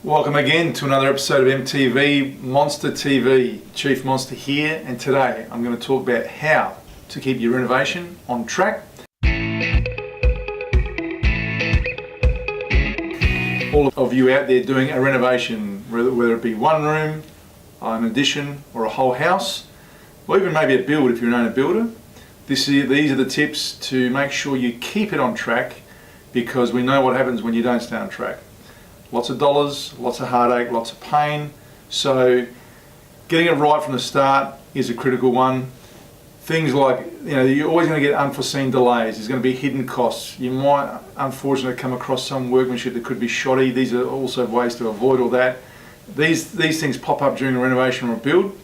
Welcome again to another episode of MTV Monsta TV. Chief Monsta here, and today I'm going to talk about how to keep your renovation on track. All of you out there doing a renovation, whether it be one room, an addition, or a whole house, or even maybe a build if you're an owner builder, these are the tips to make sure you keep it on track, because we know what happens when you don't stay on track. Lots of dollars, lots of heartache, lots of pain. So getting it right from the start is a critical one. Things like, you're always going to get unforeseen delays. There's going to be hidden costs. You might unfortunately come across some workmanship that could be shoddy. These are also ways to avoid all that. These things pop up during a renovation or a build,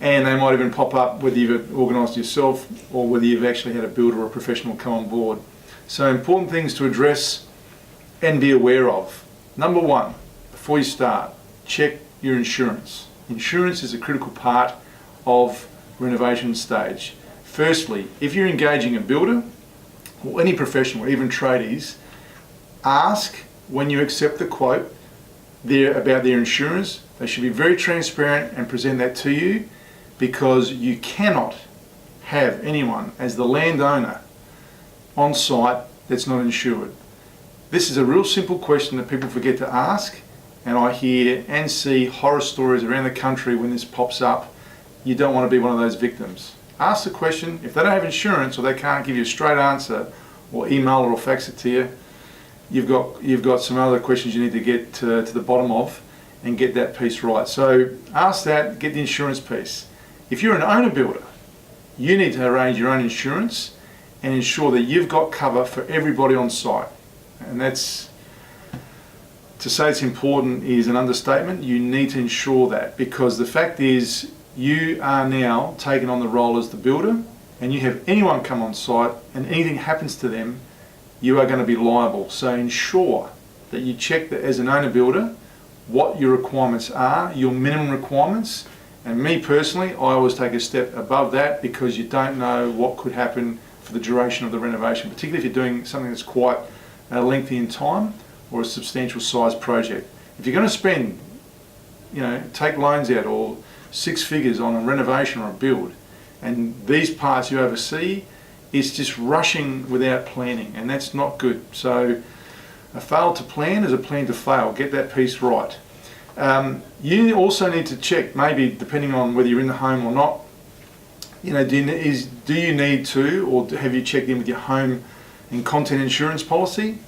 and they might even pop up whether you've organised yourself or whether you've actually had a builder or a professional come on board. So important things to address and be aware of. Number one, before you start, check your insurance. Insurance is a critical part of renovation stage. Firstly, if you're engaging a builder or any professional, even tradies, ask when you accept the quote about their insurance. They should be very transparent and present that to you, because you cannot have anyone as the landowner on site that's not insured. This is a real simple question that people forget to ask, and I hear and see horror stories around the country when this pops up. You don't want to be one of those victims. Ask the question. If they don't have insurance or they can't give you a straight answer, or email or fax it to you, you've got some other questions you need to get to the bottom of and get that piece right. So ask that, get the insurance piece. If you're an owner builder, you need to arrange your own insurance and ensure that you've got cover for everybody on site. And that's, to say it's important is an understatement. You need to ensure that, because the fact is you are now taking on the role as the builder, and you have anyone come on site and anything happens to them, you are going to be liable. So ensure that you check that as an owner builder what your requirements are, your minimum requirements. And me personally, I always take a step above that, because you don't know what could happen for the duration of the renovation, particularly if you're doing something that's quite lengthy in time or a substantial size project. If you're going to spend, take loans out or six figures on a renovation or a build, and these parts you oversee, it's just rushing without planning, and that's not good. So a fail to plan is a plan to fail. Get that piece right. You also need to check, maybe depending on whether you're in the home or not, do you need to, or have you checked in with your home and content insurance policy?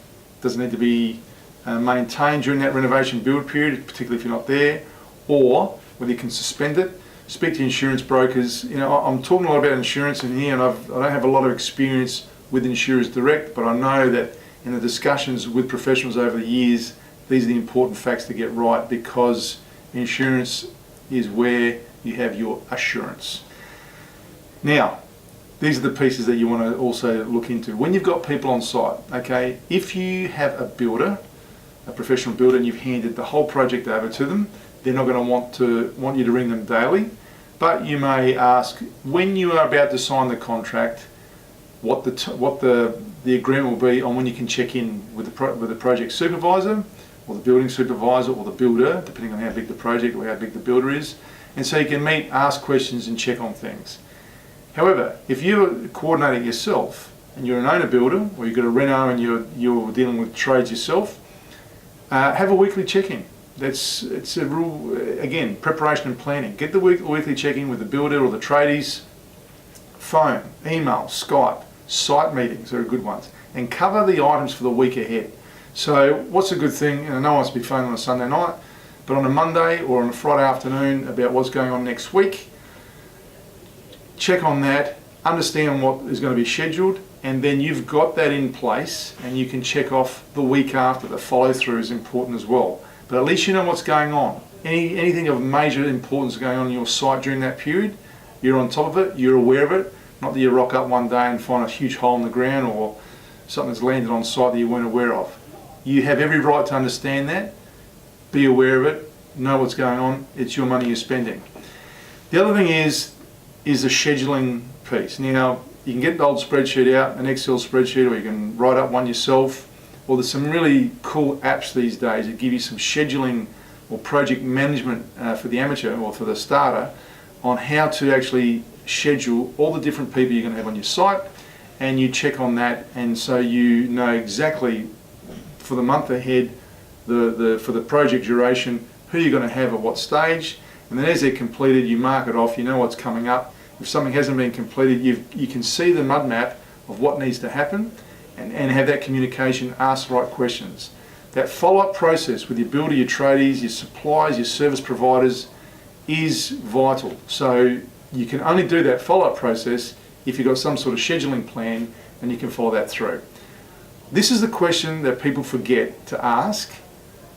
Does it need to be maintained during that renovation build period, particularly if you're not there, or whether you can suspend it? Speak to insurance brokers. I'm talking a lot about insurance in here, and I don't have a lot of experience with insurers direct, but I know that in the discussions with professionals over the years, these are the important facts to get right, because insurance is where you have your assurance. Now, these are the pieces that you want to also look into. When you've got people on site, okay, if you have a builder, a professional builder, and you've handed the whole project over to them, they're not going to want you to ring them daily, but you may ask, when you are about to sign the contract, what the agreement will be on when you can check in with the project supervisor, or the building supervisor, or the builder, depending on how big the project or how big the builder is. And so you can meet, ask questions, and check on things. However, if you're coordinating yourself and you're an owner builder, or you've got a reno and you're dealing with trades yourself, have a weekly check-in. It's a rule, again, preparation and planning. Get the weekly check-in with the builder or the tradies. Phone, email, Skype, site meetings are good ones, and cover the items for the week ahead. So what's a good thing, and no one wants to be phoning on a Sunday night, but on a Monday or on a Friday afternoon about what's going on next week, check on that, understand what is going to be scheduled, and then you've got that in place, and you can check off the week after. The follow through is important as well. But at least you know what's going on. Anything of major importance going on in your site during that period, you're on top of it, you're aware of it. Not that you rock up one day and find a huge hole in the ground or something that's landed on site that you weren't aware of. You have every right to understand that, be aware of it, know what's going on. It's your money you're spending. The other thing is the scheduling piece. Now, you can get an old spreadsheet out, an Excel spreadsheet, or you can write up one yourself, or there's some really cool apps these days that give you some scheduling or project management for the amateur or for the starter on how to actually schedule all the different people you're going to have on your site, and you check on that, and so you know exactly for the month ahead, for the project duration, who you're going to have at what stage, and then as they're completed, you mark it off, you know what's coming up. If something hasn't been completed, you can see the mud map of what needs to happen, and have that communication, ask the right questions. That follow-up process with your builder, your tradies, your suppliers, your service providers is vital. So you can only do that follow-up process if you've got some sort of scheduling plan and you can follow that through. This is the question that people forget to ask,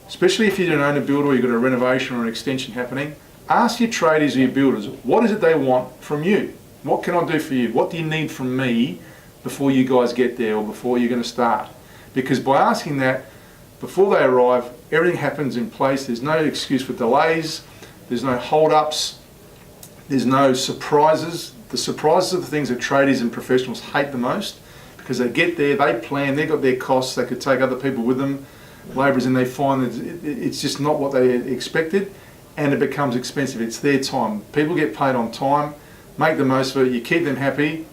especially if you don't own a builder or you've got a renovation or an extension happening. Ask your tradies or your builders, what is it they want from you? What can I do for you? What do you need from me before you guys get there or before you're going to start? Because by asking that, before they arrive, everything happens in place. There's no excuse for delays. There's no hold-ups. There's no surprises. The surprises are the things that tradies and professionals hate the most, because they get there, they plan, they've got their costs, they could take other people with them, labourers, and they find that it's just not what they expected, and it becomes expensive. It's their time. People get paid on time. Make the most of it. You keep them happy,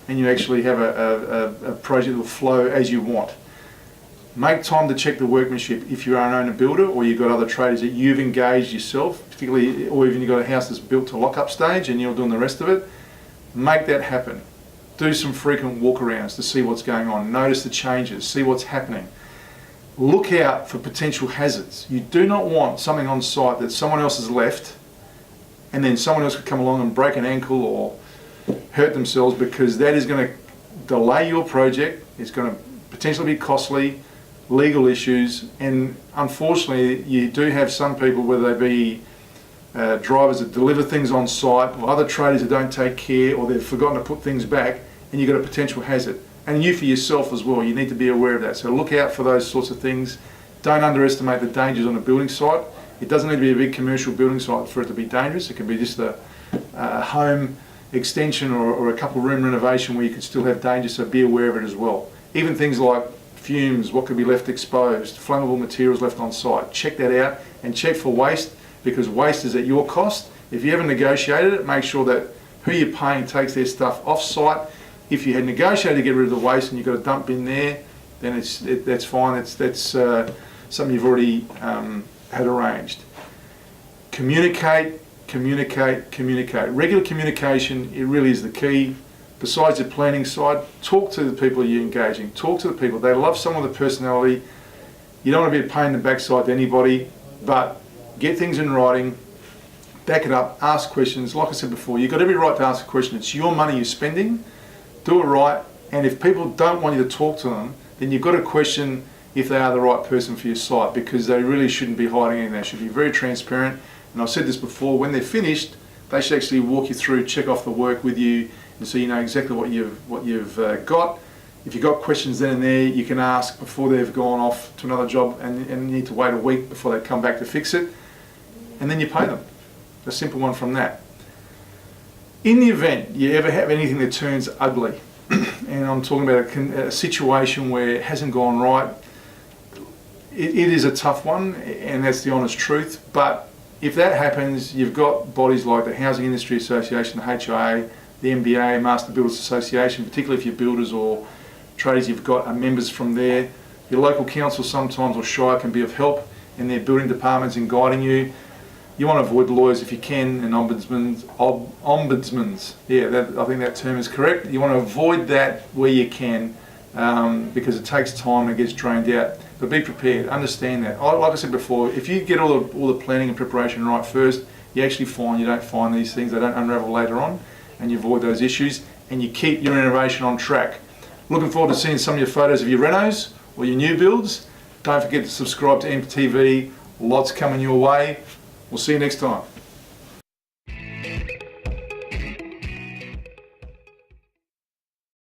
and you actually have a project that will flow as you want. Make time to check the workmanship. If you're an owner builder or you've got other traders that you've engaged yourself, particularly, or even you've got a house that's built to lock-up stage and you're doing the rest of it, make that happen. Do some frequent walkarounds to see what's going on. Notice the changes. See what's happening. Look out for potential hazards. You do not want something on site that someone else has left and then someone else could come along and break an ankle or hurt themselves, because that is going to delay your project. It's going to potentially be costly, legal issues, and unfortunately you do have some people, whether they be drivers that deliver things on site or other traders that don't take care, or they've forgotten to put things back, and you've got a potential hazard. And you for yourself as well, you need to be aware of that. So look out for those sorts of things. Don't underestimate the dangers on a building site. It doesn't need to be a big commercial building site for it to be dangerous. It can be just a home extension or a couple room renovation where you could still have danger, so be aware of it as well. Even things like fumes, what could be left exposed, flammable materials left on site. Check that out, and check for waste, because waste is at your cost. If you haven't negotiated it, make sure that who you're paying takes their stuff off site. If you had negotiated to get rid of the waste and you've got a dump bin there, then that's fine. That's something you've already had arranged. Communicate. Regular communication, it really is the key. Besides the planning side, talk to the people you're engaging. Talk to the people. They love someone with a personality. You don't want to be a pain in the backside to anybody, but get things in writing, back it up, ask questions. Like I said before, you've got every right to ask a question. It's your money you're spending. Do it right. And if people don't want you to talk to them, then you've got to question if they are the right person for your site, because they really shouldn't be hiding anything. They should be very transparent. And I've said this before, when they're finished, they should actually walk you through, check off the work with you, and so you know exactly what you've got. If you've got questions then and there, you can ask before they've gone off to another job, and you need to wait a week before they come back to fix it, and then you pay them. A simple one from that. In the event you ever have anything that turns ugly, and I'm talking about a situation where it hasn't gone right, it is a tough one, and that's the honest truth. But if that happens, you've got bodies like the Housing Industry Association, the HIA, the MBA, Master Builders Association, particularly if you're builders or trades, you've got members from there. Your local council sometimes or shire can be of help in their building departments in guiding you. You want to avoid lawyers if you can, and ombudsmans. Yeah, I think that term is correct. You want to avoid that where you can, because it takes time and it gets drained out. But be prepared, understand that. Like I said before, if you get all the planning and preparation right first, you actually find you don't find these things, they don't unravel later on, and you avoid those issues, and you keep your renovation on track. Looking forward to seeing some of your photos of your renos or your new builds. Don't forget to subscribe to MTV. Lots coming your way. We'll see you next time.